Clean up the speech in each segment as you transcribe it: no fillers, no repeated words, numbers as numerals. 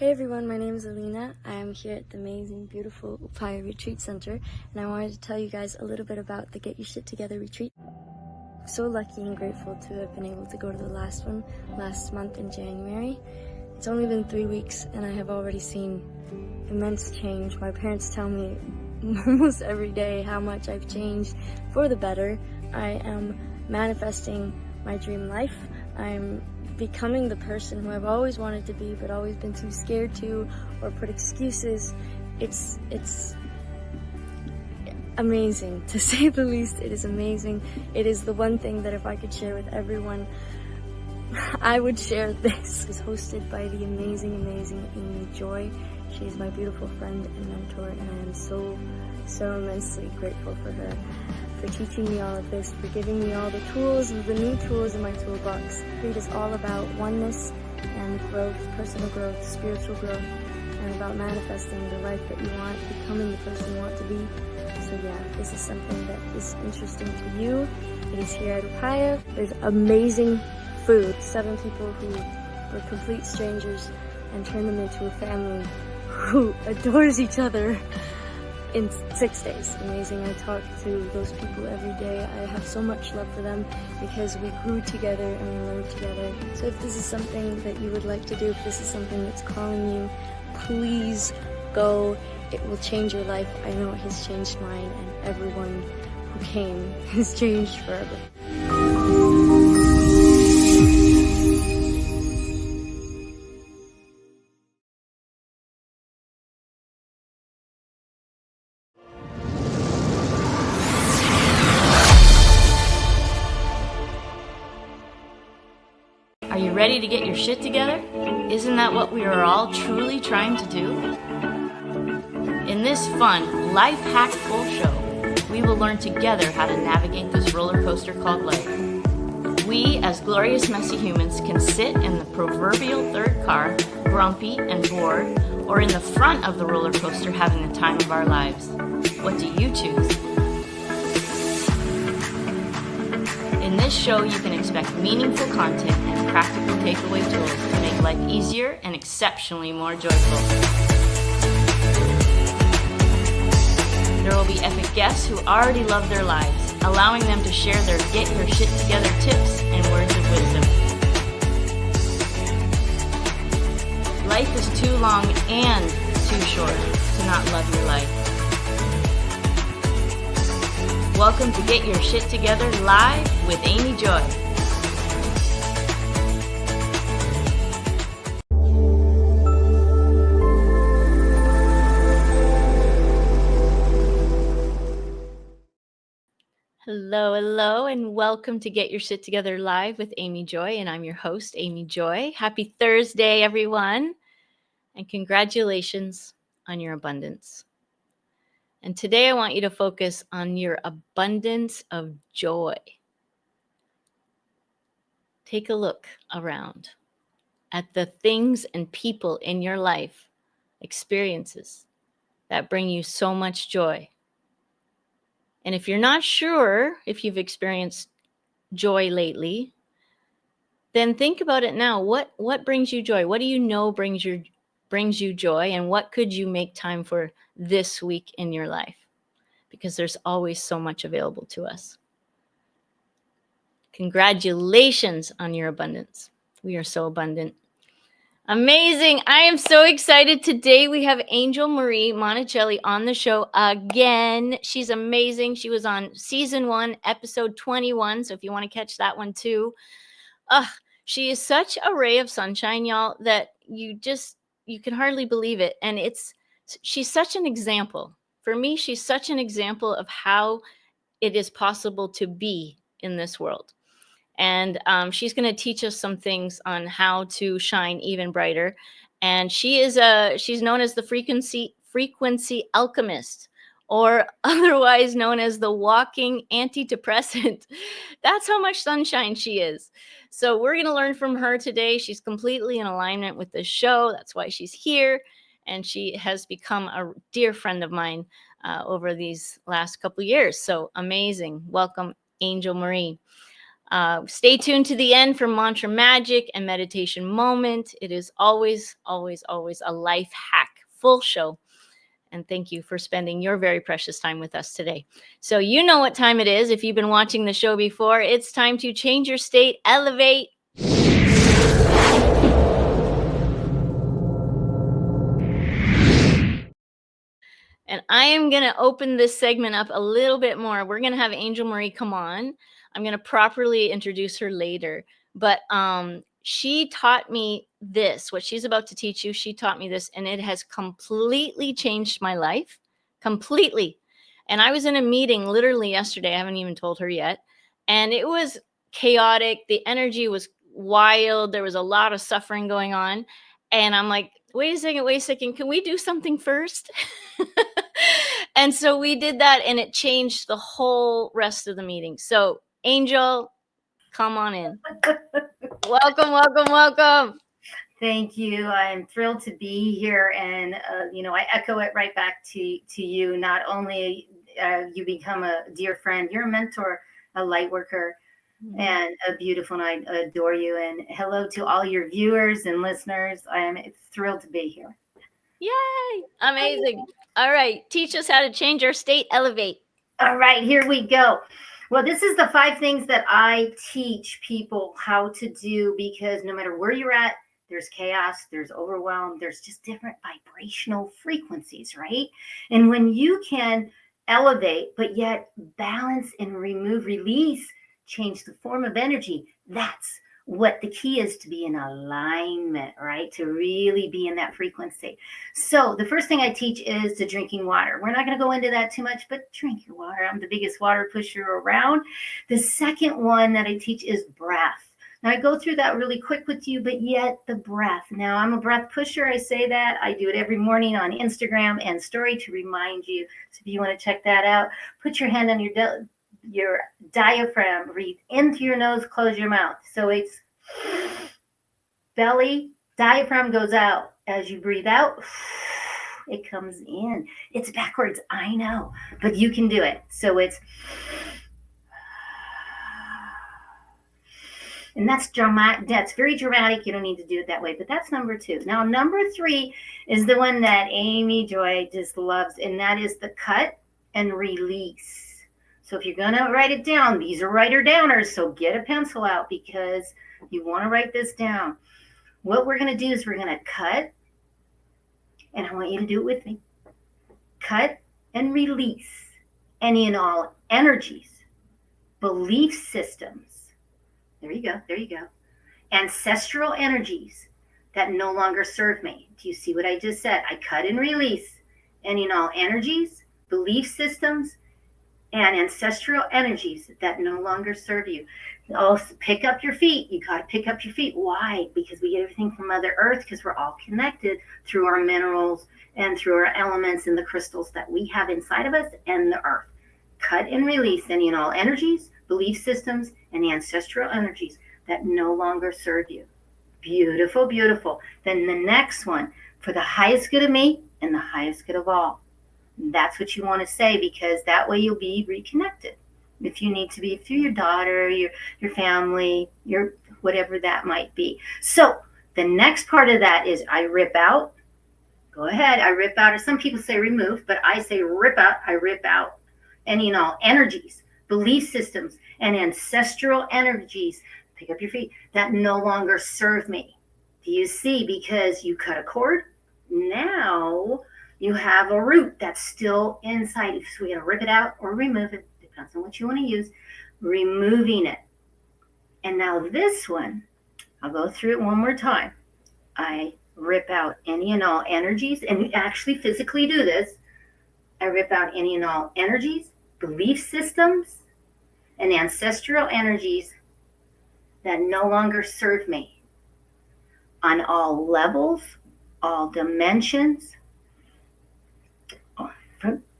Hey everyone, my name is Alina. I am here at the amazing, beautiful 𝗵𝗂𝗰𝗆 Retreat Center, and I wanted to tell you guys a little bit about the Get Your Shit Together retreat. I'm so lucky and grateful to have been able to go to the last one last month in January. It's only been 3 weeks and I have already seen immense change. My parents tell me almost every day how much I've changed for the better. I am manifesting my dream life. I'm becoming the person who I've always wanted to be but always been too scared to or put excuses. It's amazing, to say the least. It is amazing. It is the one thing that if I could share with everyone, I would share this. It's hosted by the amazing Amy Joy. She's my beautiful friend and mentor, and I am so immensely grateful for her, for teaching me all of this, for giving me all the tools, the new tools in my toolbox. It is all about oneness and growth, personal growth, spiritual growth, and about manifesting the life that you want, becoming the person you want to be. So yeah, if this is something that is interesting to you, it is here at 𝗵𝗂𝗰𝗆. There's amazing food. 7 people who were complete strangers and turned them into a family who adores each other in 6 days. Amazing. I talk to those people every day. I have so much love for them because we grew together and we learned together. So if this is something that you would like to do, if this is something that's calling you, please go. It will change your life. I know it has changed mine, and everyone who came has changed forever. Are you ready to get your shit together? Isn't that what we are all truly trying to do? In this fun, life-hackful show, we will learn together how to navigate this roller coaster called life. We, as glorious messy humans, can sit in the proverbial third car, grumpy and bored, or in the front of the roller coaster having the time of our lives. What do you choose? In this show, you can expect meaningful content and practical takeaway tools to make life easier and exceptionally more joyful. There will be epic guests who already love their lives, allowing them to share their get your shit together tips and words of wisdom. Life is too long and too short to not love your life. Welcome to Get Your Shit Together live with Amy Joy. Hello, and welcome to Get Your Shit Together live with Amy Joy, and I'm your host, Amy Joy. Happy Thursday, everyone, and congratulations on your abundance. And today I want you to focus on your abundance of joy. Take a look around at the things and people in your life, experiences that bring you so much joy. And if you're not sure if you've experienced joy lately, then think about it now. What brings you joy? What do you know brings you joy, and what could you make time for this week in your life? Because there's always so much available to us. Congratulations on your abundance. We are so abundant. Amazing. I am so excited. Today we have Angel Marie Monticelli on the show again. She's amazing. She was on season 1, episode 21. So if you want to catch that one too. She is such a ray of sunshine, y'all, that you can hardly believe it. And she's such an example. For me, she's such an example of how it is possible to be in this world. And she's going to teach us some things on how to shine even brighter. And she's known as the frequency alchemist, or otherwise known as the walking antidepressant. That's how much sunshine she is. So we're going to learn from her today. She's completely in alignment with the show. That's why she's here. And she has become a dear friend of mine over these last couple years. So amazing. Welcome, Angel Marie. Stay tuned to the end for mantra magic and meditation moment. It is always, always, always a life hack, full show. And thank you for spending your very precious time with us today. So you know what time it is. If you've been watching the show before, it's time to change your state, elevate. And I am going to open this segment up a little bit more. We're going to have Angel Marie come on. I'm going to properly introduce her later. But she taught me this, what she's about to teach you. She taught me this, and it has completely changed my life. Completely. And I was in a meeting literally yesterday. I haven't even told her yet. And it was chaotic. The energy was wild. There was a lot of suffering going on. And I'm like, wait a second. Can we do something first? And so we did that, and it changed the whole rest of the meeting. So Angel, come on in. Welcome, welcome, welcome. Thank you. I'm thrilled to be here. And, I echo it right back to you. Not only you become a dear friend, you're a mentor, a light worker, and a beautiful, and I adore you. And hello to all your viewers and listeners. I am thrilled to be here. Yay. Amazing. All right. Teach us how to change our state, elevate. All right, here we go. Well, this is the 5 things that I teach people how to do, because no matter where you're at, there's chaos, there's overwhelm, there's just different vibrational frequencies, right? And when you can elevate, but yet balance and remove, release, change the form of energy, that's what the key is, to be in alignment, right? To really be in that frequency. So the first thing I teach is the drinking water. We're not going to go into that too much, but drink your water. I'm the biggest water pusher around. The second one that I teach is breath. Now I go through that really quick with you, but yet the breath. Now I'm a breath pusher. I say that. I do it every morning on Instagram and story to remind you. So if you want to check that out, put your hand on your diaphragm, breathe in through your nose, close your mouth. So it's belly, diaphragm goes out. As you breathe out, it comes in. It's backwards, I know, but you can do it. So it's, and that's dramatic. That's very dramatic. You don't need to do it that way, but that's number 2. Now, number 3 is the one that Amy Joy just loves, and that is the cut and release. So if you're going to write it down, these are writer downers. So get a pencil out, because you want to write this down. What we're going to do is we're going to cut, and I want you to do it with me. Cut and release any and all energies, belief systems. There you go. There you go. Ancestral energies that no longer serve me. Do you see what I just said? I cut and release any and all energies, belief systems, and ancestral energies that no longer serve you. Also, pick up your feet. You got to pick up your feet. Why? Because we get everything from Mother Earth, because we're all connected through our minerals and through our elements and the crystals that we have inside of us and the earth. Cut and release any and all energies, belief systems, and ancestral energies that no longer serve you. Beautiful, beautiful. Then the next one, for the highest good of me and the highest good of all. That's what you want to say, because that way you'll be reconnected. If you need to be through your daughter, your family, your whatever that might be. So the next part of that is I rip out. Go ahead, I rip out. Or some people say remove, but I say rip out. I rip out any and all energies, belief systems, and ancestral energies. Pick up your feet, that no longer serve me. Do you see? Because you cut a cord. Now you have a root that's still inside. So we're going to rip it out or remove it. Depends on what you want to use. Removing it. And now this one, I'll go through it one more time. I rip out any and all energies, and we actually physically do this. I rip out any and all energies, belief systems, and ancestral energies that no longer serve me on all levels, all dimensions,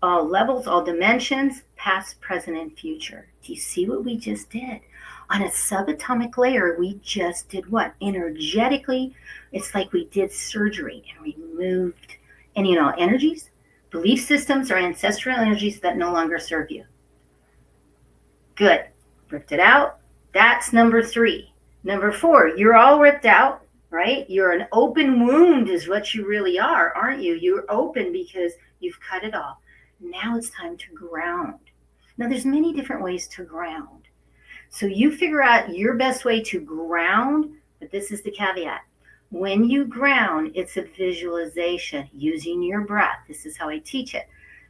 all dimensions, past, present, and future. Do you see what we just did? On a subatomic layer, we just did what? Energetically, it's like we did surgery and removed any and all energies, belief systems, or ancestral energies that no longer serve you. Good. Ripped it out, That's number 3. Number 4, you're all ripped out, right? You're an open wound is what you really are, aren't you? You're open because you've cut it off. Now it's time to ground. Now there's many different ways to ground. So you figure out your best way to ground, but this is the caveat. When you ground, it's a visualization using your breath. This is how I teach it,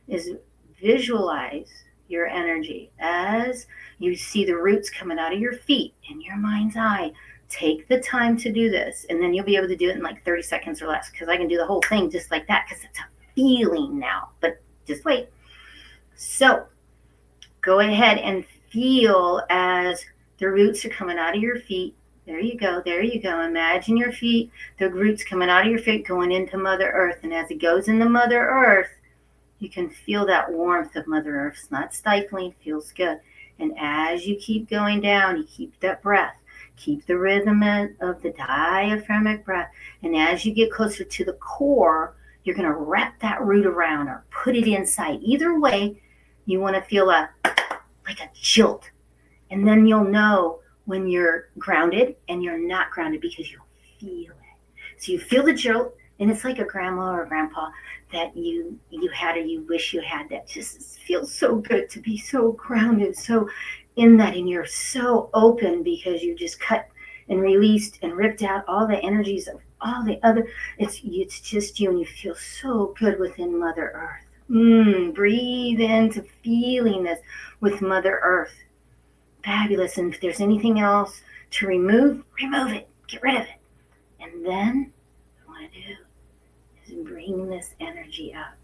is visualize your energy as you see the roots coming out of your feet in your mind's eye. Take the time to do this, and then you'll be able to do it in like 30 seconds or less, because I can do the whole thing just like that because it's a feeling now, but just wait. So go ahead and feel as the roots are coming out of your feet. There you go. There you go. Imagine your feet, the roots coming out of your feet going into Mother Earth. And as it goes into Mother Earth, you can feel that warmth of Mother Earth. It's not stifling, feels good. And as you keep going down, you keep that breath. Keep the rhythm of the diaphragmatic breath. And as you get closer to the core, you're going to wrap that root around or put it inside. Either way, you want to feel like a jolt. And then you'll know when you're grounded and you're not grounded, because you'll feel it. So you feel the jolt, and it's like a grandma or a grandpa that you had or you wish you had, that just feels so good to be so grounded, so in that, and you're so open because you just cut and released and ripped out all the energies of all the other. It's just you, and you feel so good within Mother Earth. Breathe into feeling this with Mother Earth. Fabulous. And if there's anything else to remove it. Get rid of it. And then what I want to do is bring this energy up,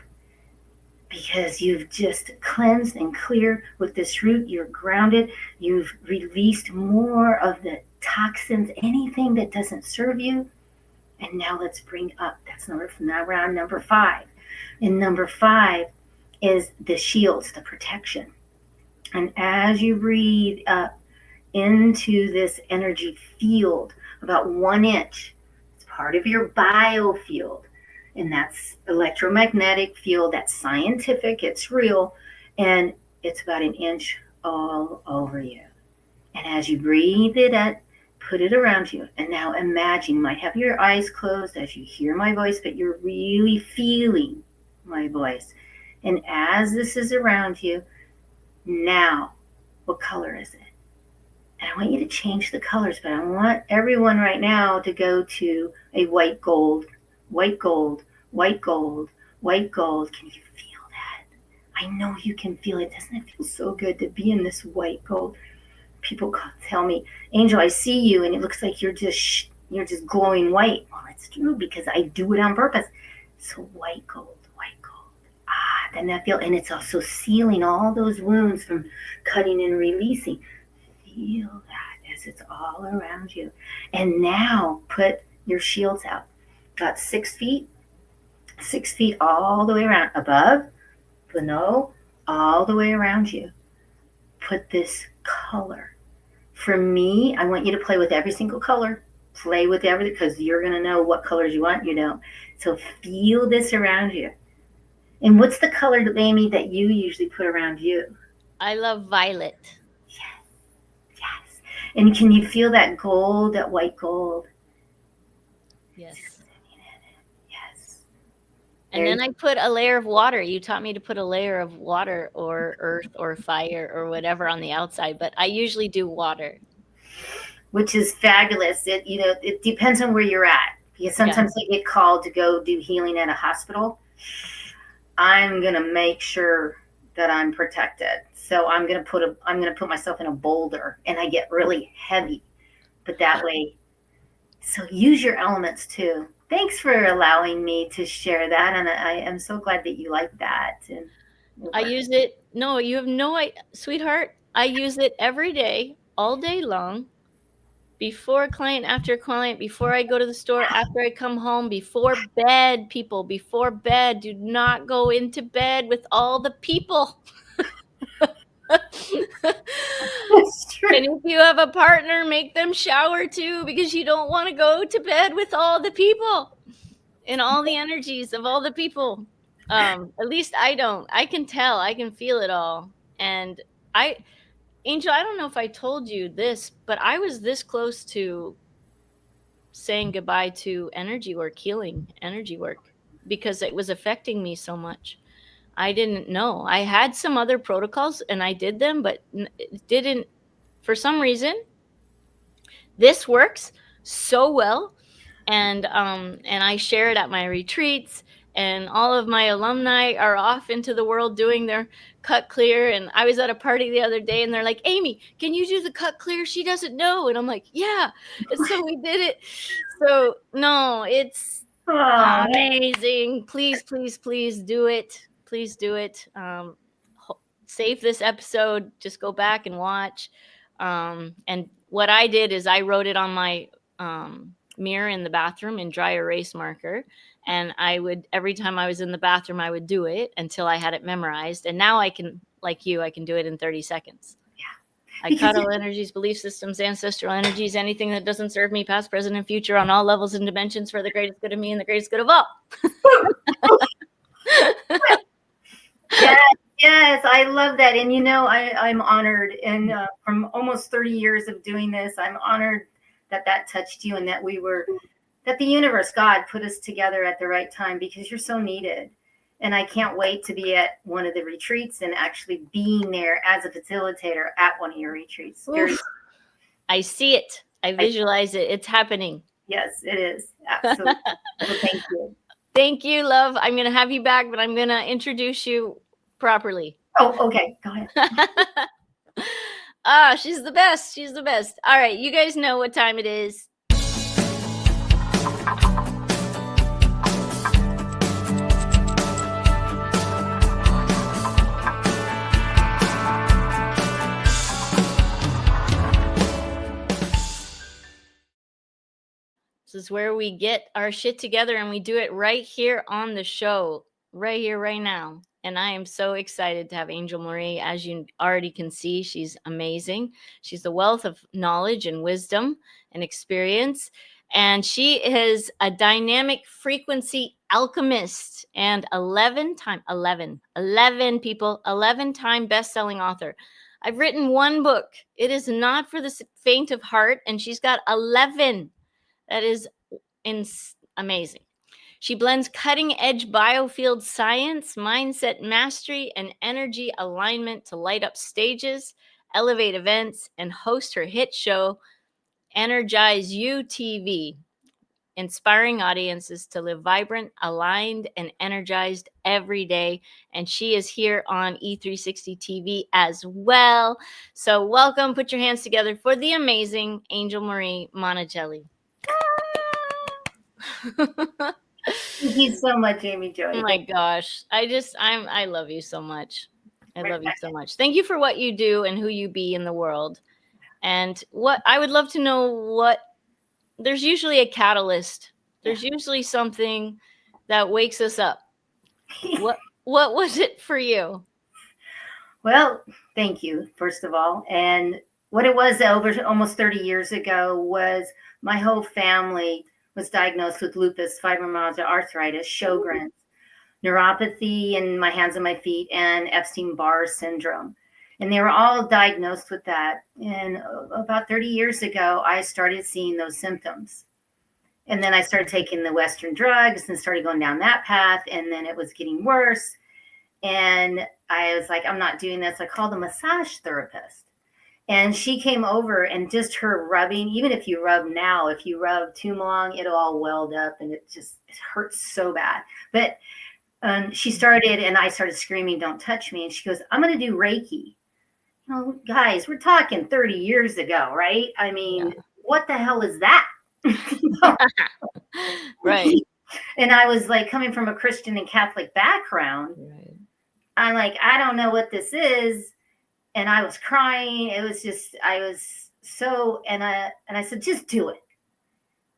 because you've just cleansed and cleared with this root. You're grounded. You've released more of the toxins, anything that doesn't serve you. And now let's bring up, that's around number 5. And number 5 is the shields, the protection. And as you breathe up into this energy field, about 1 inch, it's part of your biofield. And that's electromagnetic field, that's scientific, it's real. And it's about 1 inch all over you. And as you breathe it up, put it around you. And now imagine, you might have your eyes closed as you hear my voice, but you're really feeling my voice. And as this is around you, now, what color is it? And I want you to change the colors, but I want everyone right now to go to a white gold, white gold, white gold, white gold. Can you feel that? I know you can feel it. Doesn't it feel so good to be in this white gold? People tell me, Angel, I see you, and it looks like you're just glowing white. Well, it's true, because I do it on purpose. So white gold. And that feel, and it's also sealing all those wounds from cutting and releasing. Feel that as it's all around you. And now put your shields out. Got 6 feet all the way around, above, below, all the way around you. Put this color. For me, I want you to play with every single color. Play with everything, because you're going to know what colors you want, you know. So feel this around you. And what's the color, Amy, that you usually put around you? I love violet. Yes. And can you feel that gold, that white gold? Yes. Yes. And then I put a layer of water. You taught me to put a layer of water or earth or fire or whatever on the outside, but I usually do water. Which is fabulous. It depends on where you're at. Because sometimes I get called to go do healing at a hospital. I'm going to make sure that I'm protected. So I'm going to put myself in a boulder, and I get really heavy. But that way, so use your elements too. Thanks for allowing me to share that. And I am so glad that you like that. And I use it. No, you have no idea, sweetheart. I use it every day, all day long. Before a client, after a client, before I go to the store, after I come home, before bed, people, before bed. Do not go into bed with all the people. That's true. And if you have a partner, make them shower too, because you don't want to go to bed with all the people and all the energies of all the people. At least I don't. I can tell. I can feel it all. And Angel, I don't know if I told you this, but I was this close to saying goodbye to energy work, healing energy work, because it was affecting me so much. I didn't know. I had some other protocols and I did them, but it didn't, for some reason, this works so well. And I share it at my retreats, and all of my alumni are off into the world doing their cut clear. And I was at a party the other day and they're like, Amy, can you do the cut clear? She doesn't know. And I'm like, yeah. And so we did it. So no, it's amazing. Please, please, please do it. Please do it. Save this episode. Just go back and watch. And what I did is I wrote it on my mirror in the bathroom in dry erase marker. And I would, every time I was in the bathroom, I would do it until I had it memorized. And now I can, like you, I can do it in 30 seconds. I cut all energies, belief systems, ancestral energies, anything that doesn't serve me, past, present, and future, on all levels and dimensions, for the greatest good of me and the greatest good of all. Yes, I love that. And, you know, I'm honored. And from almost 30 years of doing this, I'm honored that that touched you, and that that the universe, God, put us together at the right time, because you're so needed. And I can't wait to be at one of the retreats and actually being there as a facilitator at one of your retreats. I see it. I visualize it. It's happening. Yes, it is. Absolutely. Well, thank you. Thank you, love. I'm going to have you back, but I'm going to introduce you properly. Oh, okay. Go ahead. She's the best. She's the best. All right. You guys know what time it is. This is where we get our shit together, and we do it right here on the show, right here, right now. And I am so excited to have Angel Marie. As you already can see, she's amazing. She's a wealth of knowledge and wisdom and experience. And she is a dynamic frequency alchemist and 11-time best-selling author. I've written one book. It is not for the faint of heart, and she's got 11. That is amazing. She blends cutting-edge biofield science, mindset mastery, and energy alignment to light up stages, elevate events, and host her hit show, Energize You TV, inspiring audiences to live vibrant, aligned, and energized every day. And she is here on 𝗵𝗃60 TV as well. So welcome. Put your hands together for the amazing Angel Marie Monticelli. Thank you so much, Amy Joy. Oh my gosh. I love you so much. I love you so much. Thank you for what you do and who you be in the world. And what I would love to know, there's usually a catalyst. There's usually something that wakes us up. What was it for you? Well, thank you, first of all. And what it was over almost 30 years ago was my whole family was diagnosed with lupus, fibromyalgia, arthritis, Sjogren's, neuropathy in my hands and my feet, and Epstein-Barr syndrome. And they were all diagnosed with that. And about 30 years ago, I started seeing those symptoms. And then I started taking the Western drugs and started going down that path. And then it was getting worse. And I was like, I'm not doing this. I called a massage therapist. And she came over, and just her rubbing, even if you rub now, if you rub too long, it'll all welled up and it hurts so bad. But she started, and I started screaming, don't touch me. And she goes, I'm going to do Reiki. You know, guys, we're talking 30 years ago, right? I mean, What the hell is that? Right. And I was like, coming from a Christian and Catholic background, right. I'm like, I don't know what this is. And I was crying. It was just, I was so, and I said, just do it.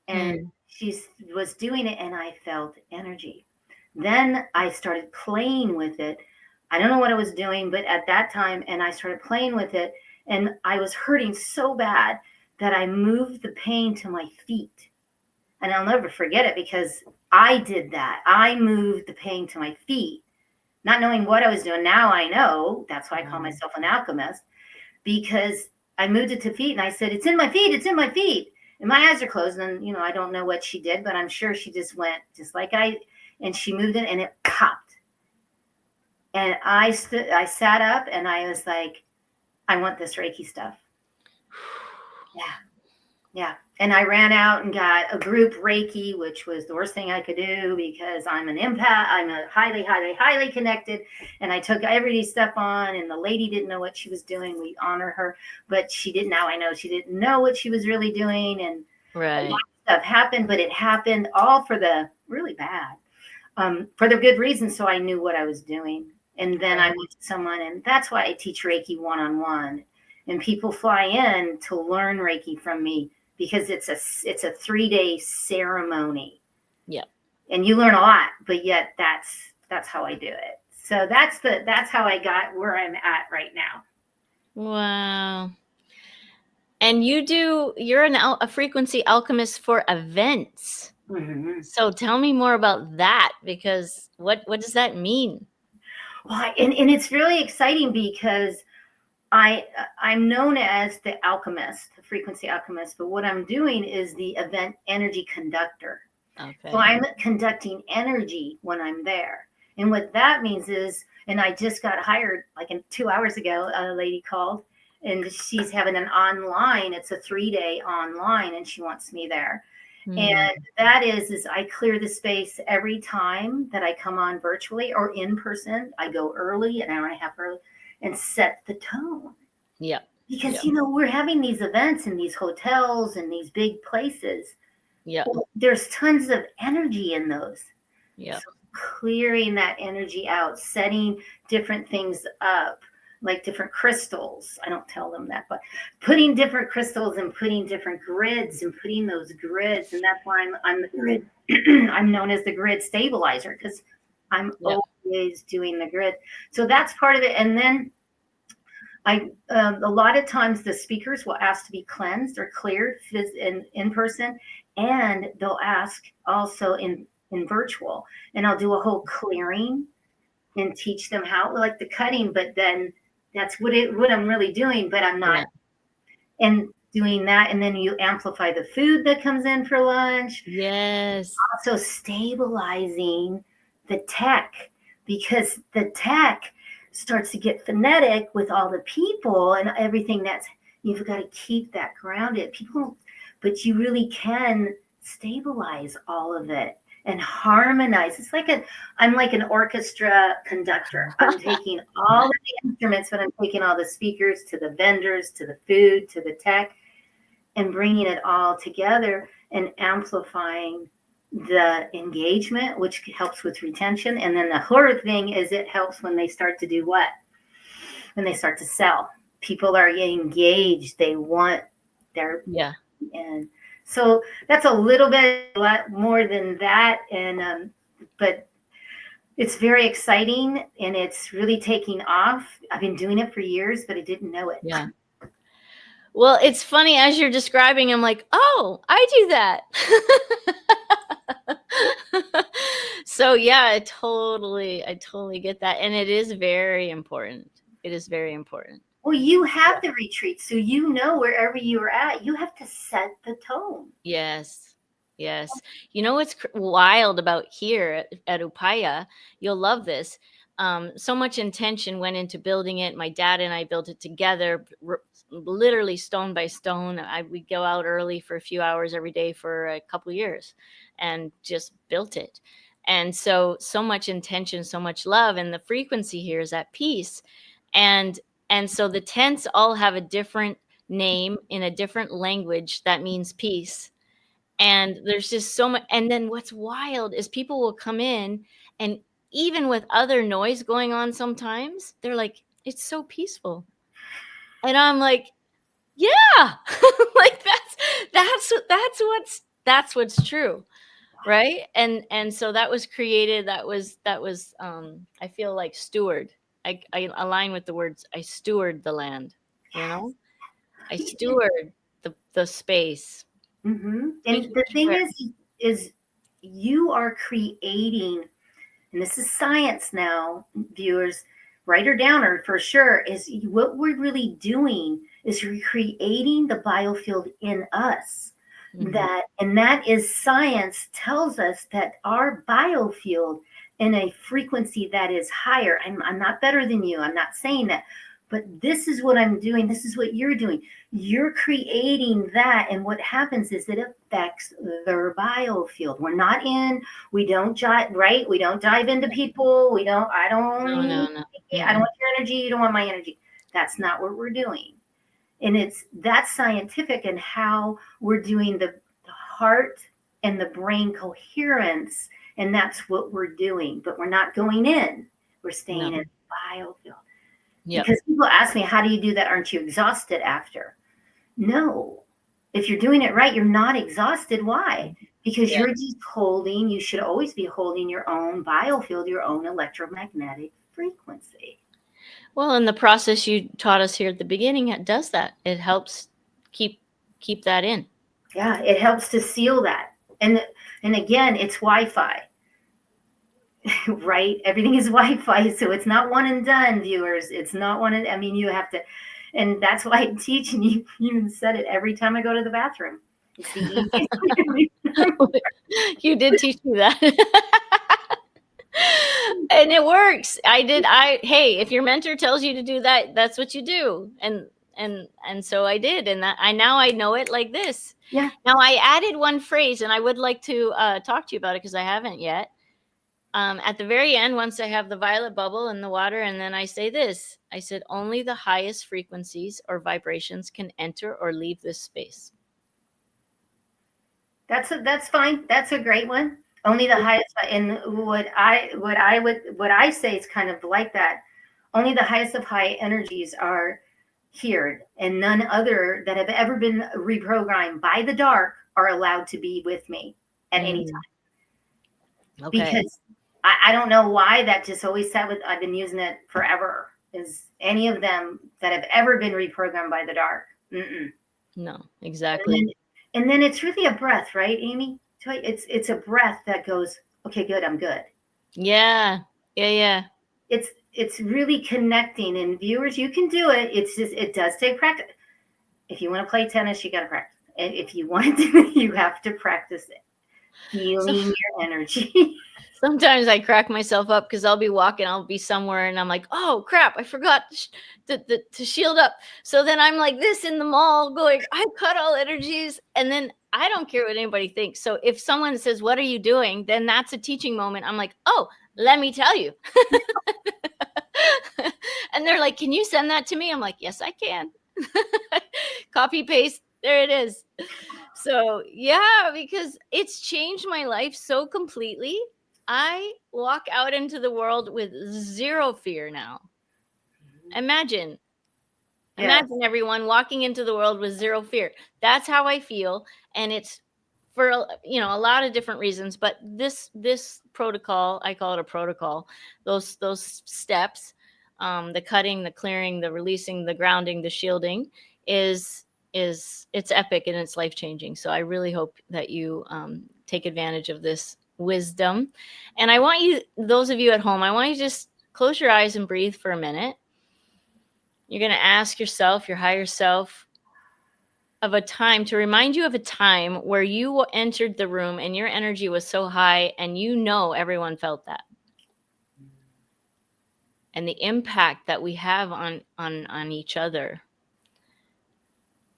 And she was doing it, and I felt energy. Then I started playing with it. I don't know what I was doing, but at that time, and I started playing with it, and I was hurting so bad that I moved the pain to my feet. And I'll never forget it, because I did that. I moved the pain to my feet, not knowing what I was doing. Now I know. That's why I call myself an alchemist. because I moved it to feet and I said, it's in my feet, it's in my feet. And my eyes are closed and, you know, I don't know what she did, but I'm sure she just went just like and she moved it and it popped. And I sat up and I was like, I want this Reiki stuff. Yeah. Yeah. And I ran out and got a group Reiki, which was the worst thing I could do because I'm an empath. I'm a highly, highly, highly connected. And I took everybody's stuff on, and the lady didn't know what she was doing. We honor her, but she didn't. Now I know she didn't know what she was really doing. And Right. a lot of stuff happened, but it happened all for the really bad, for the good reason. So I knew what I was doing. And then I went to someone, and that's why I teach Reiki one-on-one. And people fly in to learn Reiki from me, because it's a 3-day ceremony. Yeah. And you learn a lot, but yet that's how I do it. So that's how I got where I'm at right now. Wow. And you're a frequency alchemist for events. Mm-hmm. So tell me more about that, because what does that mean? Well, and it's really exciting because I'm known as the alchemist, the frequency alchemist, but what I'm doing is the event energy conductor. Okay. So I'm conducting energy when I'm there. And what that means is, and I just got hired like 2 hours ago, a lady called and she's having an online, it's a 3-day online, and she wants me there. And that is I clear the space every time that I come on virtually or in person. I go early, an hour and a half early, and set the tone. Yeah. Because, you know, we're having these events in these hotels and these big places. Yeah. Well, there's tons of energy in those. Yeah. So clearing that energy out, setting different things up, like different crystals. I don't tell them that, but putting different crystals and putting different grids and putting those grids. And that's why I'm the grid. I'm known as the grid stabilizer, because I'm always doing the grid. So that's part of it. And then a lot of times the speakers will ask to be cleansed or cleared in person, and they'll ask also in virtual. And I'll do a whole clearing and teach them how, like the cutting, but then that's what I'm really doing, but I'm not. Yeah. And doing that, and then you amplify the food that comes in for lunch. Yes. Also stabilizing the tech, because the tech starts to get phonetic with all the people and everything. You've got to keep that grounded. But you really can stabilize all of it and harmonize. It's like I'm like an orchestra conductor. I'm taking all of the instruments, but I'm taking all the speakers to the vendors, to the food, to the tech, and bringing it all together and amplifying the engagement, which helps with retention. And then the horror thing is it helps when they start to do what? When they start to sell. People are engaged. They want their... Yeah. And so that's a lot more than that. And but it's very exciting, and it's really taking off. I've been doing it for years, but I didn't know it. Yeah. Well, it's funny as you're describing, I'm like, oh, I do that. So yeah, I totally get that. And it is very important. It is very important. Well, you have the retreat, so you know wherever you are at, you have to set the tone. Yes. Yes. You know what's wild about here at 𝗚𝗨𝘁? You'll love this. So much intention went into building it. My dad and I built it together, literally stone by stone. We'd go out early for a few hours every day for a couple of years and just built it. And so much intention, so much love. And the frequency here is at peace. And so the tents all have a different name in a different language that means peace. And there's just so much. And then what's wild is people will come in, and even with other noise going on sometimes, they're like, it's so peaceful. And I'm like, yeah, like that's what's true. Right. And so that was created. That was I feel like steward. I align with the words. I steward the land, you know, I steward the space. Mm-hmm. And the thing is you are creating, and this is science now, viewers, write her down, or for sure, is what we're really doing is recreating the biofield in us. And that is, science tells us that our biofield in a frequency that is higher. I'm not better than you. I'm not saying that. But this is what I'm doing. This is what you're doing. You're creating that. And what happens is it affects their biofield. We're not in, we don't jive, right? We don't dive into people. I don't No. I don't want your energy. You don't want my energy. That's not what we're doing. And that's scientific, and how we're doing the heart and the brain coherence. And that's what we're doing. But we're not going in. We're staying in the biofield. Yep. Because people ask me, how do you do that? Aren't you exhausted after? No. If you're doing it right, you're not exhausted. Why? Because you're just holding, you should always be holding your own biofield, your own electromagnetic frequency. Well, and the process you taught us here at the beginning, it does that. It helps keep that in. Yeah, it helps to seal that. And again, it's Wi-Fi. Right? Everything is Wi-Fi, so it's not one and done, viewers. It's not one and, I mean, you have to, and that's why I teach, and you even said it every time I go to the bathroom. It's the easiest. You did teach me that. And it works. Hey, if your mentor tells you to do that, that's what you do. And so I did, and now I know it like this. Yeah. Now I added one phrase, and I would like to talk to you about it, because I haven't yet. At the very end, once I have the violet bubble in the water, and then I say this, I said, only the highest frequencies or vibrations can enter or leave this space. That's fine. That's a great one. Only the highest. And what I say is kind of like that. Only the highest of high energies are here, and none other that have ever been reprogrammed by the dark are allowed to be with me at any time. Okay. Because I don't know why that just always sat with, I've been using it forever, is any of them that have ever been reprogrammed by the dark. No, exactly. And then it's really a breath, right, Amy? It's a breath that goes, okay, good, I'm good. Yeah. It's really connecting, and viewers, you can do it. It's just, it does take practice. If you want to play tennis, you got to practice. And if you want to, you have to practice it. Healing your energy. Sometimes I crack myself up, because I'll be walking, I'll be somewhere, and I'm like, oh crap, I forgot to shield up. So then I'm like this in the mall going, I've cut all energies. And then I don't care what anybody thinks. So if someone says, what are you doing? Then that's a teaching moment. I'm like, oh, let me tell you. And they're like, can you send that to me? I'm like, yes, I can. Copy, paste. There it is. So yeah, because it's changed my life so completely. I walk out into the world with zero fear now. Imagine everyone walking into the world with zero fear. That's how I feel. And it's for, a lot of different reasons, but this protocol, I call it a protocol, those steps, the cutting, the clearing, the releasing, the grounding, the shielding it's epic, and it's life-changing. So I really hope that you take advantage of this wisdom. And I want you, those of you at home, I want you to just close your eyes and breathe for a minute. You're going to ask yourself, your higher self, to remind you of a time where you entered the room and your energy was so high, and everyone felt that. And the impact that we have on each other.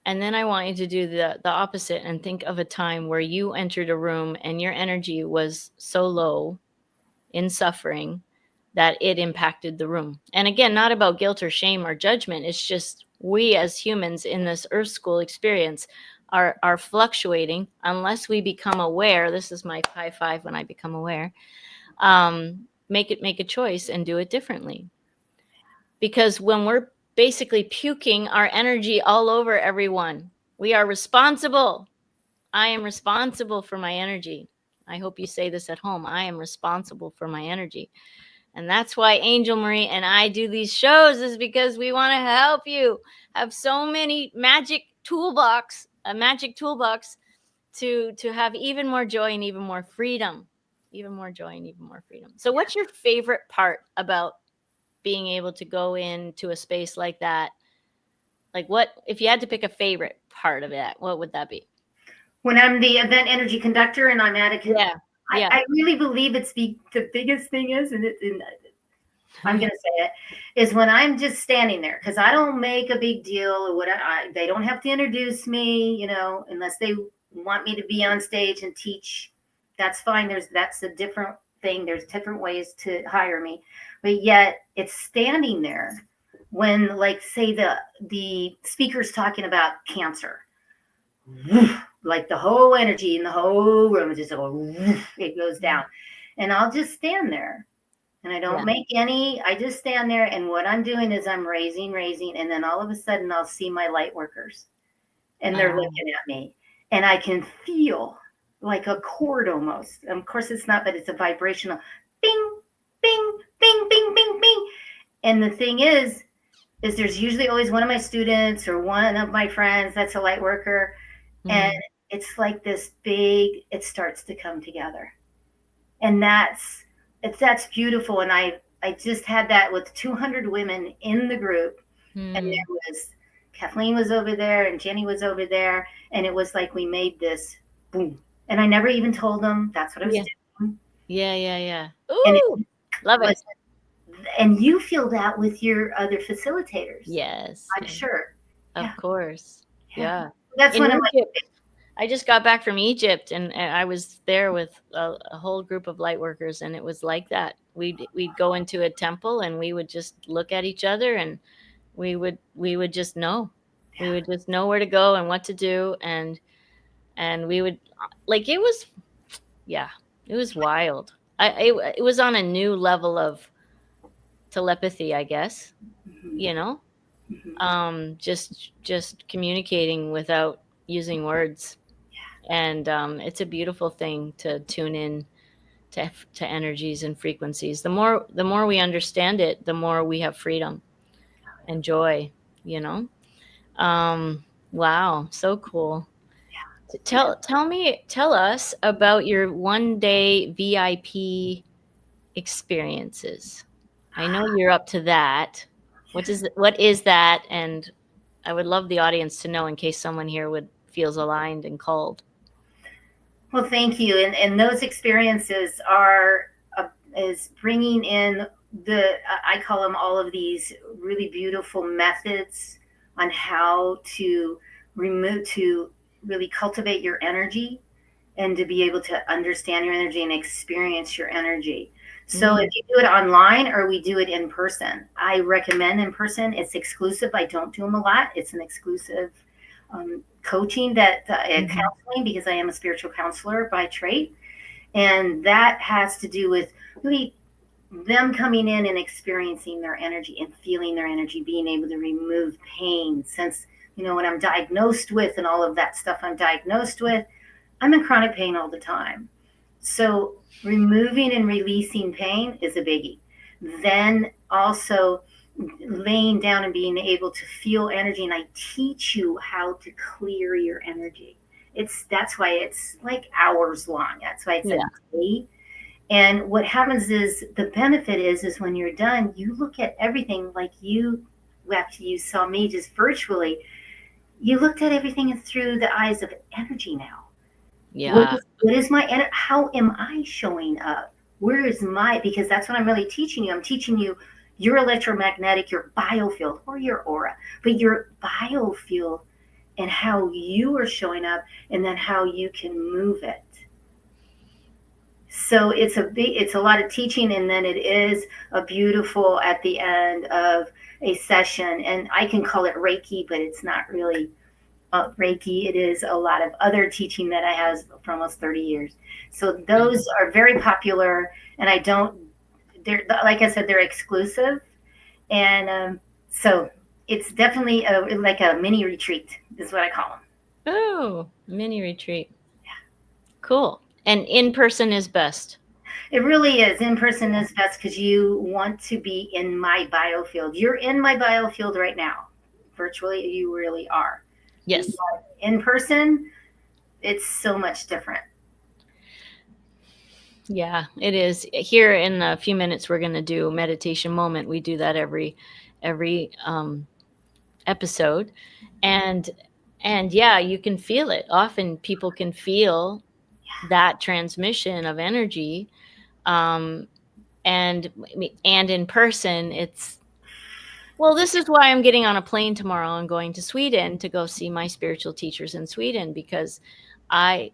And then I want you to do the opposite and think of a time where you entered a room and your energy was so low in suffering that it impacted the room. And again, not about guilt or shame or judgment. It's just we as humans in this Earth School experience are fluctuating unless we become aware. This is my high five when I become aware. Make a choice and do it differently. Because when we're basically puking our energy all over everyone, we are responsible. I am responsible for my energy. I hope you say this at home. I am responsible for my energy. And that's why Angel Marie and I do these shows, is because we want to help you have so many a magic toolbox to have even more joy and even more freedom. Even more joy and even more freedom. So what's your favorite part about being able to go into a space like that? Like, what if you had to pick a favorite part of it, what would that be? When I'm the event energy conductor and I'm at a I really believe it's the biggest thing is, and I'm going to say it, is when I'm just standing there, because I don't make a big deal or what they don't have to introduce me, you know, unless they want me to be on stage and teach. That's fine. That's a different thing. There's different ways to hire me, but yet it's standing there when, like, say the speaker's talking about cancer, like the whole energy in the whole room just it goes down, and I'll just stand there. And I don't make any, I just stand there. And what I'm doing is I'm raising. And then all of a sudden I'll see my light workers and they're looking at me and I can feel like a chord almost. And of course it's not, but it's a vibrational bing, bing, bing, bing, bing, bing. And the thing is there's usually always one of my students or one of my friends that's a light worker. And it's like this big, it starts to come together. And that's beautiful. And I just had that with 200 women in the group. And there was, Kathleen was over there and Jenny was over there. And it was like we made this boom. And I never even told them that's what I was doing. Yeah. Ooh, love it. And you feel that with your other facilitators. Yes. I'm sure. Of course. Yeah. That's one of my I just got back from Egypt and I was there with a whole group of light workers, and it was like that. We'd go into a temple and we would just look at each other and we would just know. We would just know where to go and what to do, and we would, like, it was wild. It was on a new level of telepathy, I guess. You know? Just communicating without using words. And it's a beautiful thing to tune in to energies and frequencies. The more we understand it, the more we have freedom and joy, you know? Wow, so cool. Tell us about your 1-day VIP experiences. I know you're up to that. What is that? And I would love the audience to know in case someone here feels aligned and called. Well, thank you. And those experiences is bringing in I call them all of these really beautiful methods on how to really cultivate your energy and to be able to understand your energy and experience your energy. So if you do it online or we do it in person, I recommend in person. It's exclusive. I don't do them a lot. It's an exclusive coaching counseling, because I am a spiritual counselor by trade. And that has to do with really them coming in and experiencing their energy and feeling their energy, being able to remove pain. Since, you know, when I'm diagnosed with and all of that stuff I'm diagnosed with, I'm in chronic pain all the time. So removing and releasing pain is a biggie. Then also laying down and being able to feel energy. And I teach you how to clear your energy. That's why it's like hours long. That's why it's a day. And what happens is the benefit is when you're done, you look at everything like after you saw me just virtually, you looked at everything through the eyes of energy now. Yeah. What is my energy? How am I showing up? Where is because that's what I'm really teaching you. I'm teaching you your electromagnetic, your biofield, or your aura, but your biofield and how you are showing up, and then how you can move it. So it's a lot of teaching, and then it is a beautiful at the end of a session, and I can call it Reiki, but it's not really Reiki. It is a lot of other teaching that I have for almost 30 years. So those are very popular, and they're, like I said, they're exclusive. And so it's definitely like a mini retreat is what I call them. Oh, mini retreat. Yeah. Cool. And in person is best. It really is. In person is best because you want to be in my biofield. You're in my biofield right now. Virtually, you really are. Yes. But in person, it's so much different. Yeah, it is. Here in a few minutes, we're going to do a meditation moment. We do that every episode, and yeah, you can feel it. Often people can feel that transmission of energy, and in person, it's, well, this is why I'm getting on a plane tomorrow and going to Sweden to go see my spiritual teachers in Sweden, because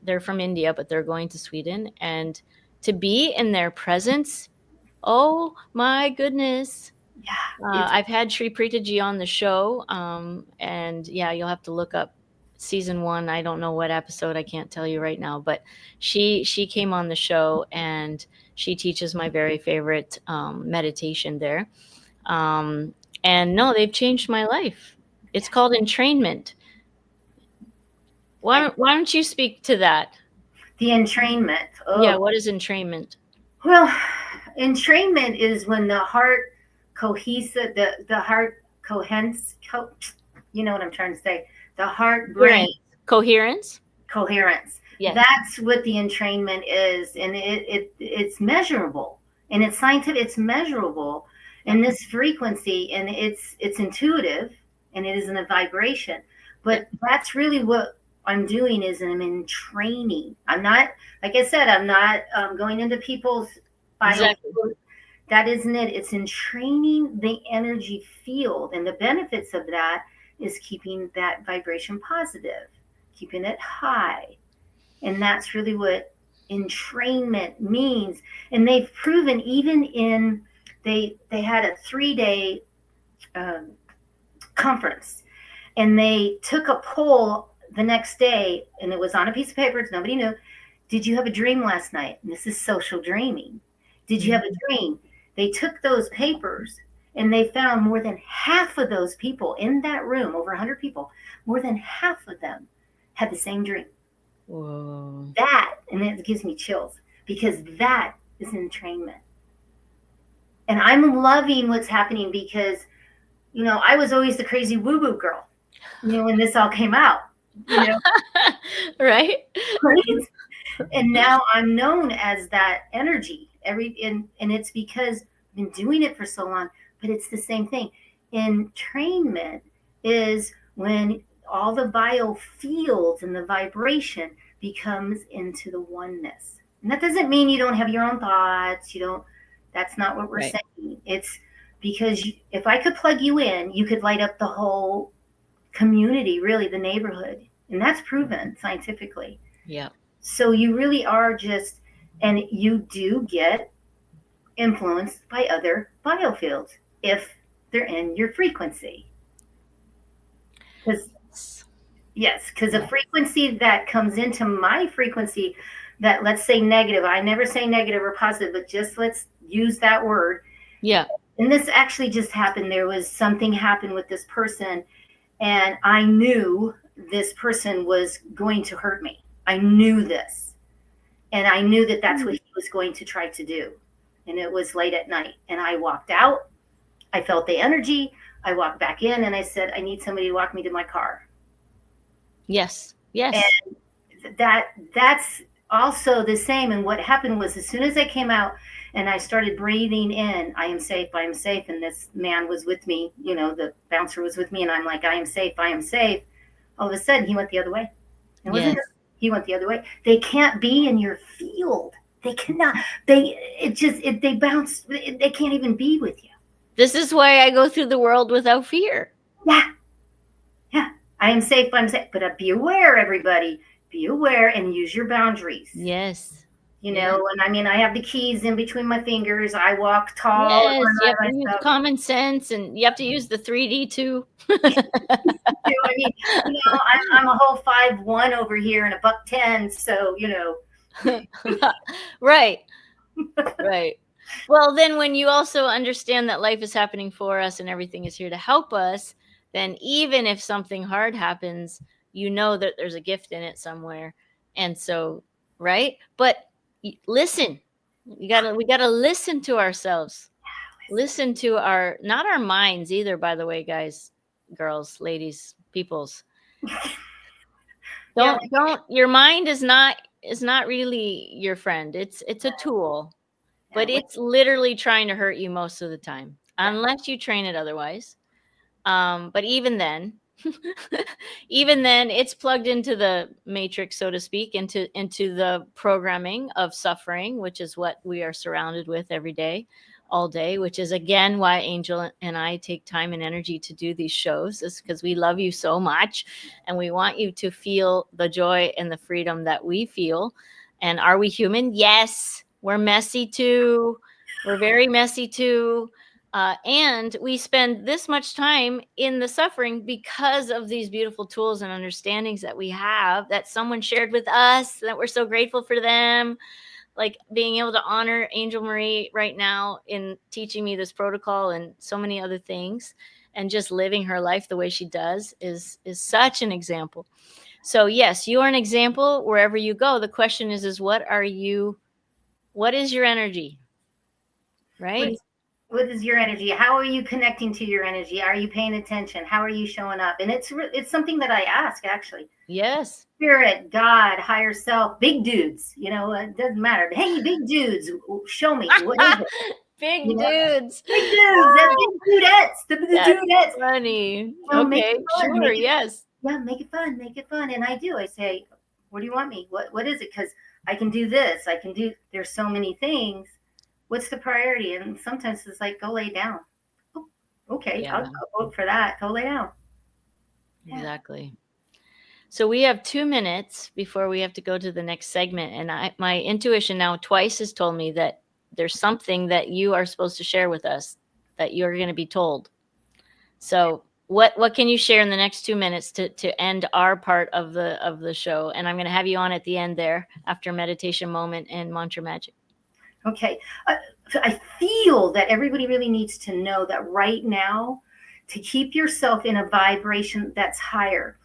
they're from India, but they're going to Sweden, and to be in their presence, oh my goodness. I've had 𝗁𝗲𝗄𝗃 on the show, and yeah, you'll have to look up season 1. I don't know what episode, I can't tell you right now, but she came on the show, and she teaches my very favorite meditation there. And no, they've changed my life. It's called entrainment. Why don't you speak to that? The entrainment. Oh. Yeah, what is entrainment? Well, entrainment is when the heart cohesive, the heart coherence, you know what I'm trying to say, the heart brain coherence. Yes. That's what the entrainment is, and it's measurable, and it's scientific. It's measurable, and this frequency, and it's intuitive, and it isn't a vibration. But that's really what I'm doing, is I'm in training. I'm not, like I said, I'm not going into people's exactly. That isn't it. It's in training the energy field, and the benefits of that is keeping that vibration positive, keeping it high. And that's really what entrainment means. And they've proven, even in, they had a 3-day conference, and they took a poll the next day, and it was on a piece of paper. Nobody knew. Did you have a dream last night? And this is social dreaming. Did you have a dream? They took those papers, and they found more than half of those people in that room, over 100 people, more than half of them had the same dream. Whoa. That, and it gives me chills, because that is entrainment. And I'm loving what's happening, because, you know, I was always the crazy woo-woo girl, you know, when this all came out, you know. Right? And now I'm known as that energy. And it's because I've been doing it for so long, but it's the same thing. Entrainment is when all the biofields and the vibration becomes into the oneness. And that doesn't mean you don't have your own thoughts. That's not what we're saying. It's because if I could plug you in, you could light up the whole community, really the neighborhood. And that's proven scientifically. Yeah. So you really are just, and you do get influenced by other biofields if they're in your frequency. Because a frequency that comes into my frequency, that, let's say, negative, I never say negative or positive, but just let's use that word. Yeah. And this actually just happened. There was something happened with this person, and I knew this person was going to hurt me. I knew this. And I knew that that's what he was going to try to do. And it was late at night. And I walked out. I felt the energy. I walked back in, and I said, I need somebody to walk me to my car. Yes. Yes. And that's also the same. And what happened was, as soon as I came out and I started breathing in, I am safe, I am safe. And this man was with me, you know, the bouncer was with me. And I'm like, I am safe, I am safe. All of a sudden, he went the other way. It wasn't He went the other way. They can't be in your field. They cannot. They bounce. They can't even be with you. This is why I go through the world without fear. Yeah. Yeah. I am safe. I'm safe. But be aware, everybody. Be aware and use your boundaries. Yes. You know, and I mean, I have the keys in between my fingers. I walk tall. Yes, you have to use common sense, and you have to use the 3D too. I mean, you know, I'm a whole 5'1" over here and a $110, so you know. Right. Right. Well, then when you also understand that life is happening for us and everything is here to help us, then even if something hard happens, you know that there's a gift in it somewhere. And so, right? But listen. We gotta listen to ourselves. Listen to not our minds either, by the way, guys, girls, ladies, peoples. Don't your mind is not is not really your friend. It's a tool, but Yeah, it's literally trying to hurt you most of the time, unless you train it otherwise. But even then, even then, it's plugged into the matrix, so to speak, into the programming of suffering, which is what we are surrounded with every day, all day, which is again why Angel and I take time and energy to do these shows, is because we love you so much and we want you to feel the joy and the freedom that we feel. And are we human? Yes. We're messy too. We're very messy too. And we spend this much time in the suffering because of these beautiful tools and understandings that we have, that someone shared with us, that we're so grateful for them. Like being able to honor Angel Marie right now in teaching me this protocol and so many other things, and just living her life the way she does is such an example. So yes, you are an example wherever you go. The question is what is your energy? Right? What is your energy? How are you connecting to your energy? Are you paying attention? How are you showing up? And it's something that I ask, actually. Yes. Spirit, God, higher self, big dudes, it doesn't matter. Hey, big dudes, show me. What is it? Big dudes. Big dudes. That's big dudettes. The dudettes. Funny. Well, okay, sure, yes. Yeah, make it fun. Make it fun. And I do. I say, what do you want me? What is it? Because I can do this. There's so many things. What's the priority? And sometimes it's like, go lay down. Oh, okay, yeah. I'll vote for that. Go lay down. Exactly. So we have 2 minutes before we have to go to the next segment. And my intuition now twice has told me that there's something that you are supposed to share with us that you're going to be told. So what can you share in the next 2 minutes to end our part of the show? And I'm going to have you on at the end there after meditation moment and mantra magic. Okay. I feel that everybody really needs to know that right now, to keep yourself in a vibration that's higher,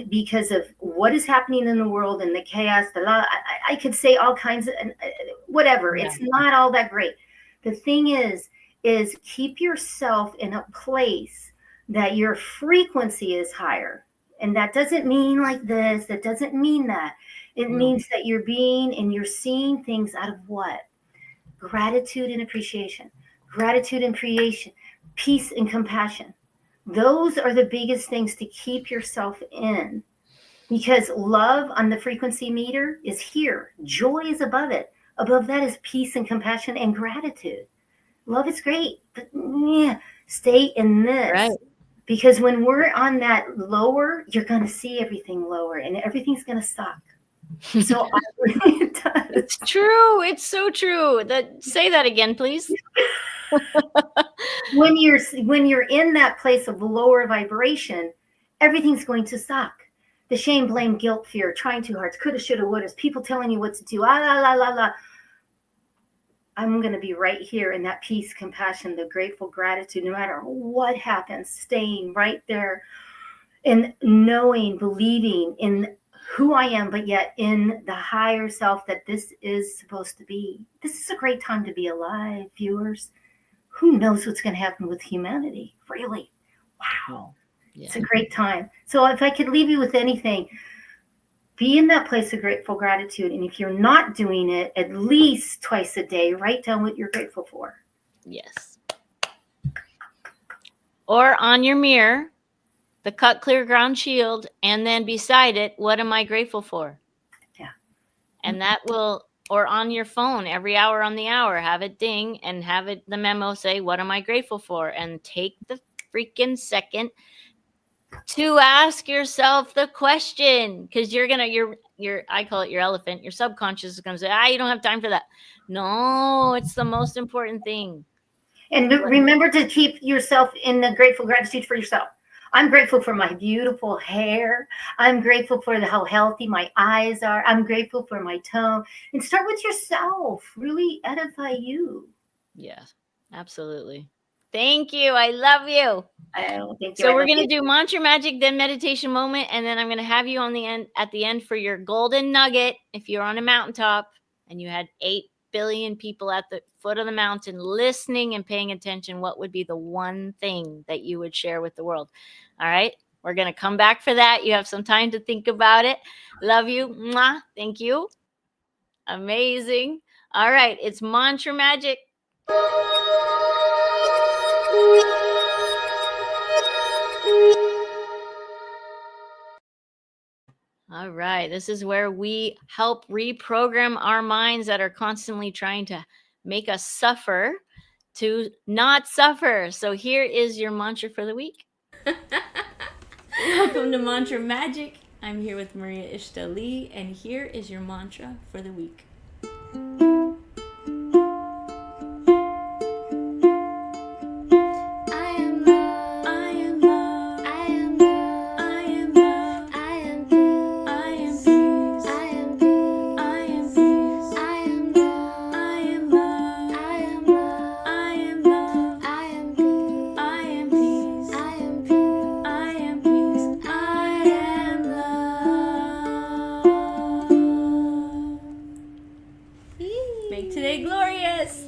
because of what is happening in the world and the chaos, I could say all kinds of whatever. Yeah. It's not all that great. The thing is keep yourself in a place that your frequency is higher. And that doesn't mean like this. That doesn't mean that. It means that you're seeing things out of what? Gratitude and appreciation, gratitude and creation, peace and compassion. Those are the biggest things to keep yourself in, because love on the frequency meter is here. Joy is above it. Above that is peace and compassion and gratitude. Love is great, but stay in this. Right. Because when we're on that lower, you're going to see everything lower and everything's going to suck. So it does. It's true. It's so true. Say that again, please. When you're in that place of lower vibration, everything's going to suck. The shame, blame, guilt, fear, trying too hard, coulda, shoulda, woulda, people telling you what to do, la. I'm going to be right here in that peace, compassion, the grateful gratitude, no matter what happens, staying right there and knowing, believing in who I am, but yet in the higher self that this is supposed to be. This is a great time to be alive, viewers. Who knows what's going to happen with humanity? Really? Wow. Yeah. It's a great time. So if I could leave you with anything, be in that place of grateful gratitude. And if you're not doing it, at least twice a day, write down what you're grateful for. Yes. Or on your mirror, the cut clear ground shield, and then beside it, what am I grateful for? Yeah. And that will, or on your phone, every hour on the hour, have it ding and have it, the memo say, what am I grateful for? And take the freaking second to ask yourself the question, because I call it your elephant. Your subconscious is going to say, you don't have time for that. No, it's the most important thing. And remember to keep yourself in the grateful gratitude for yourself. I'm grateful for my beautiful hair. I'm grateful for how healthy my eyes are. I'm grateful for my tone. And start with yourself. Really edify you. Yes, absolutely. Thank you. I love you. Thank you. So we're going to do mantra magic, then meditation moment. And then I'm going to have you at the end for your golden nugget. If you're on a mountaintop and you had 8 billion people at the foot of the mountain listening and paying attention, what would be the one thing that you would share with the world? All right. We're going to come back for that. You have some time to think about it. Love you. Mwah. Thank you. Amazing. All right, it's mantra magic. All right, this is where we help reprogram our minds that are constantly trying to make us suffer to not suffer. So here is your mantra for the week. Welcome to Mantra Magic. I'm here with Maria Ishta-Lee, and here is your mantra for the week. Make today glorious.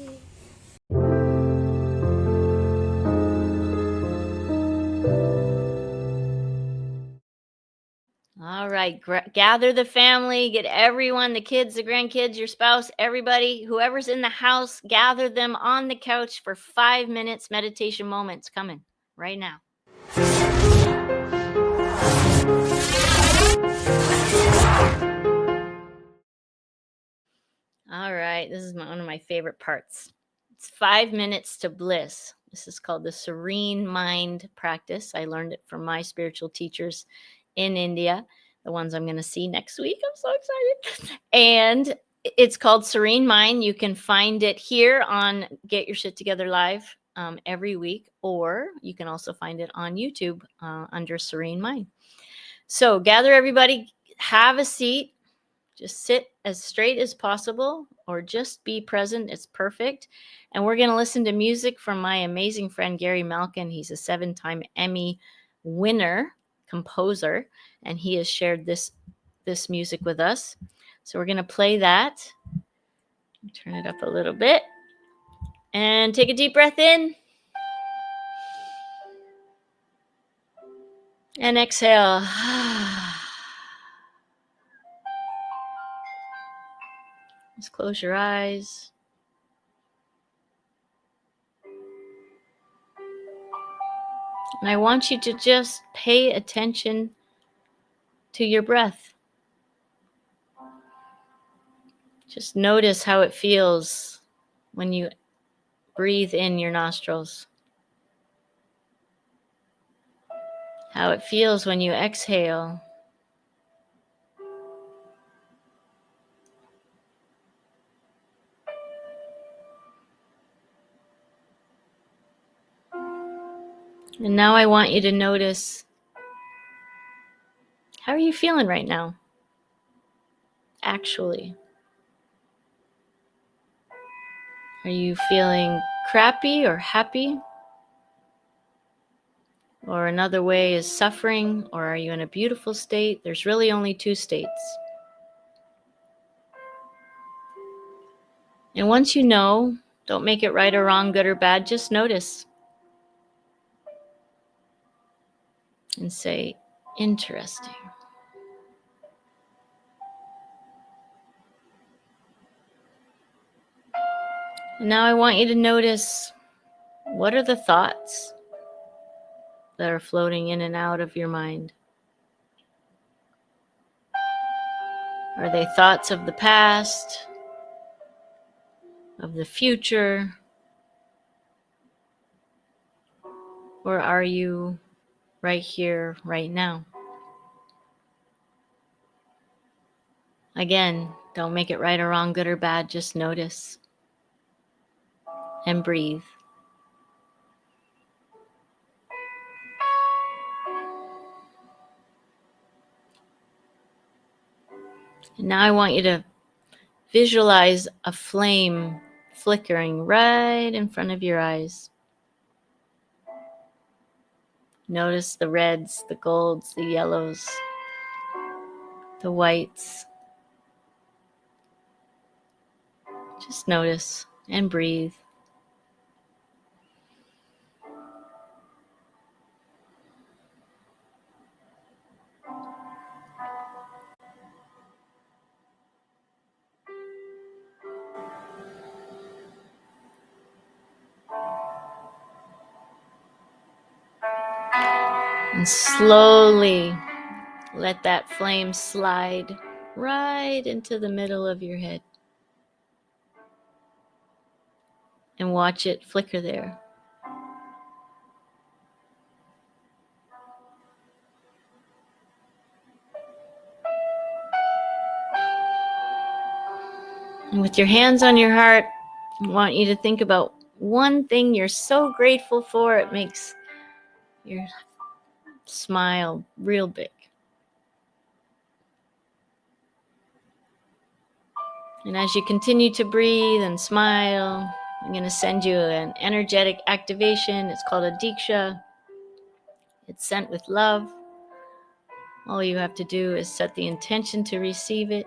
All right, gather the family, get everyone, the kids, the grandkids, your spouse, everybody, whoever's in the house, gather them on the couch for 5 minutes meditation moments coming right now. All right, this is one of my favorite parts. It's 5 minutes to bliss. This is called the Serene Mind practice. I learned it from my spiritual teachers in India, the ones I'm going to see next week. I'm so excited. And it's called Serene Mind. You can find it here on Get Your Shit Together Live every week, or you can also find it on YouTube under Serene Mind. So gather everybody, have a seat. Just sit as straight as possible or just be present. It's perfect. And we're going to listen to music from my amazing friend, Gary Malkin. He's a 7-time Emmy winner, composer, and he has shared this music with us. So we're going to play that. Turn it up a little bit. And take a deep breath in. And exhale. Just close your eyes. And I want you to just pay attention to your breath. Just notice how it feels when you breathe in your nostrils. How it feels when you exhale. And now I want you to notice, how are you feeling right now? Actually. Are you feeling crappy or happy? Or another way is suffering, or are you in a beautiful state? There's really only 2 states. And once you know, don't make it right or wrong, good or bad, just notice. And say, interesting. And now I want you to notice, what are the thoughts that are floating in and out of your mind? Are they thoughts of the past, of the future? Or are you right here, right now? Again, don't make it right or wrong, good or bad, just notice and breathe. And now I want you to visualize a flame flickering right in front of your eyes. Notice the reds, the golds, the yellows, the whites. Just notice and breathe. And slowly let that flame slide right into the middle of your head. And watch it flicker there. And with your hands on your heart, I want you to think about one thing you're so grateful for. It makes your smile real big. And as you continue to breathe and smile, I'm going to send you an energetic activation. It's called a 𝗍𝗫𝗁. It's sent with love. All you have to do is set the intention to receive it.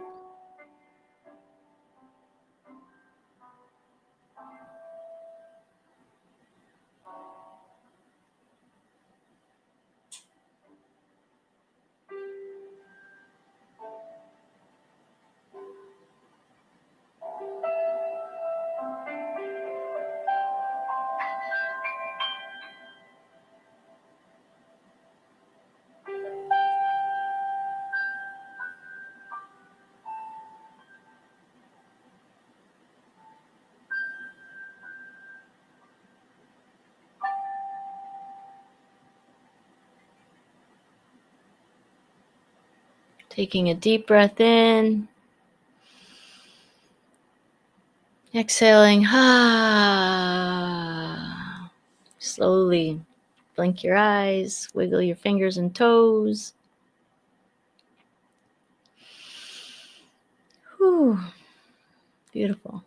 Taking a deep breath in. Exhaling. Slowly blink your eyes, wiggle your fingers and toes. Whew. Beautiful.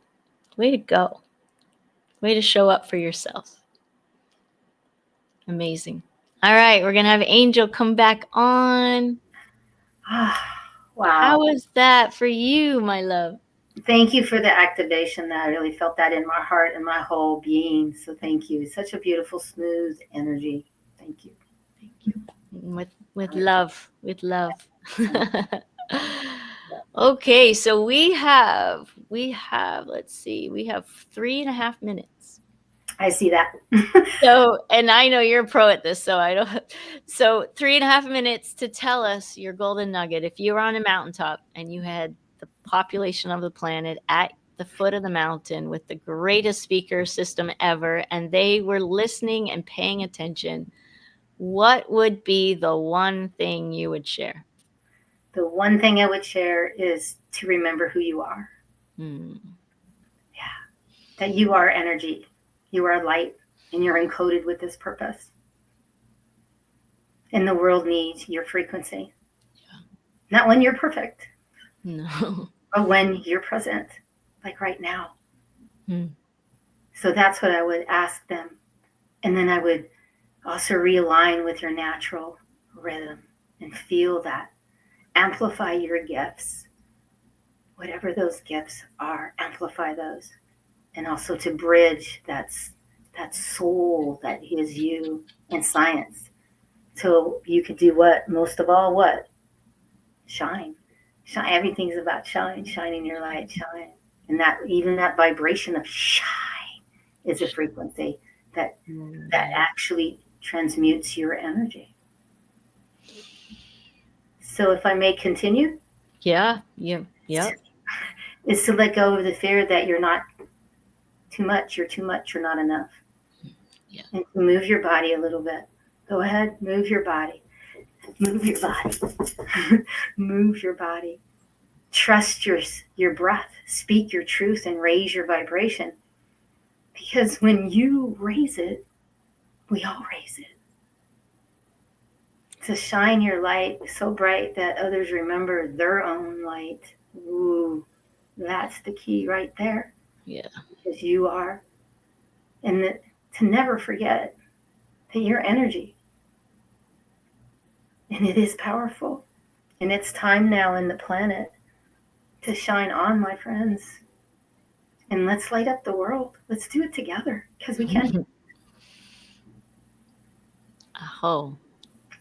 Way to go. Way to show up for yourself. Amazing. All right, we're going to have Angel come back on. Wow. How was that for you, my love? Thank you for the activation. I really felt that in my heart and my whole being. So thank you. Such a beautiful, smooth energy. Thank you. Thank you. With love. With love. Okay, so we have, let's see, we have 3.5 minutes. I see that. So, and I know you're a pro at this, so 3.5 minutes to tell us your golden nugget. If you were on a mountaintop and you had the population of the planet at the foot of the mountain with the greatest speaker system ever, and they were listening and paying attention, what would be the one thing you would share? The one thing I would share is to remember who you are. Yeah. That you are energy. You are light, and you're encoded with this purpose. And the world needs your frequency. Yeah. Not when you're perfect. No. But when you're present, like right now. So that's what I would ask them. And then I would also realign with your natural rhythm and feel that. Amplify your gifts. Whatever those gifts are, amplify those. And also to bridge that soul that is you in science. So you could do what? Most of all, what? Shine. Shine. Everything's about shine. Shining your light. Shine. And that even that vibration of shine is a frequency that actually transmutes your energy. So if I may continue? Yeah. Is to let go of the fear that you're not too much, you're not enough. Yeah. And to move your body a little bit. Go ahead, move your body. Move your body. Move your body. Trust your breath. Speak your truth and raise your vibration. Because when you raise it, we all raise it. To shine your light so bright that others remember their own light. Ooh, that's the key right there. Yeah. Because you are. And to never forget that you're energy. And it is powerful. And it's time now in the planet to shine on, my friends. And let's light up the world. Let's do it together because we can. Aho.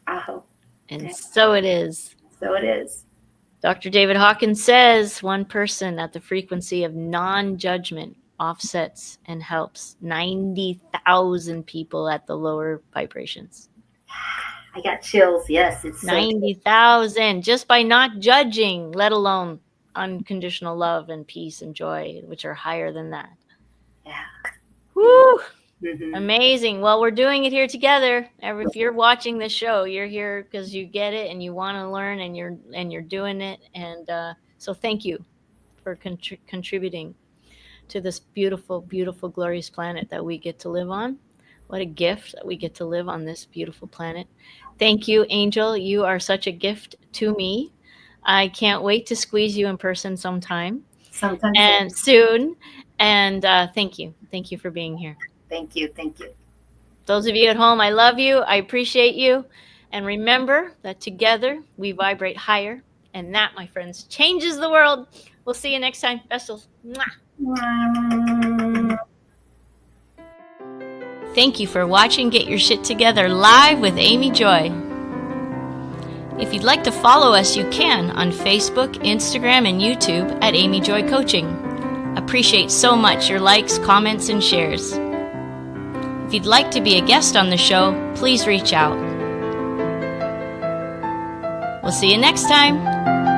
Aho. And yeah. So it is. So it is. Dr. David Hawkins says one person at the frequency of non-judgment offsets and helps 90,000 people at the lower vibrations. I got chills. Yes, it's so 90,000 just by not judging, let alone unconditional love and peace and joy, which are higher than that. Yeah. Woo! Mm-hmm. Amazing. Well, we're doing it here together. If you're watching this show, you're here because you get it and you want to learn, and you're doing it. And so thank you for contributing to this beautiful, beautiful, glorious planet that we get to live on. What a gift that we get to live on this beautiful planet. Thank you, Angel. You are such a gift to me. I can't wait to squeeze you in person sometime. Soon. And thank you. Thank you for being here. Thank you. Thank you. Those of you at home, I love you. I appreciate you. And remember that together we vibrate higher. And that, my friends, changes the world. We'll see you next time. Vessels. Mwah. Thank you for watching Get Your Shit Together live with Amy Joy. If you'd like to follow us, you can on Facebook, Instagram, and YouTube at Amy Joy Coaching. Appreciate so much your likes, comments, and shares. If you'd like to be a guest on the show, please reach out. We'll see you next time.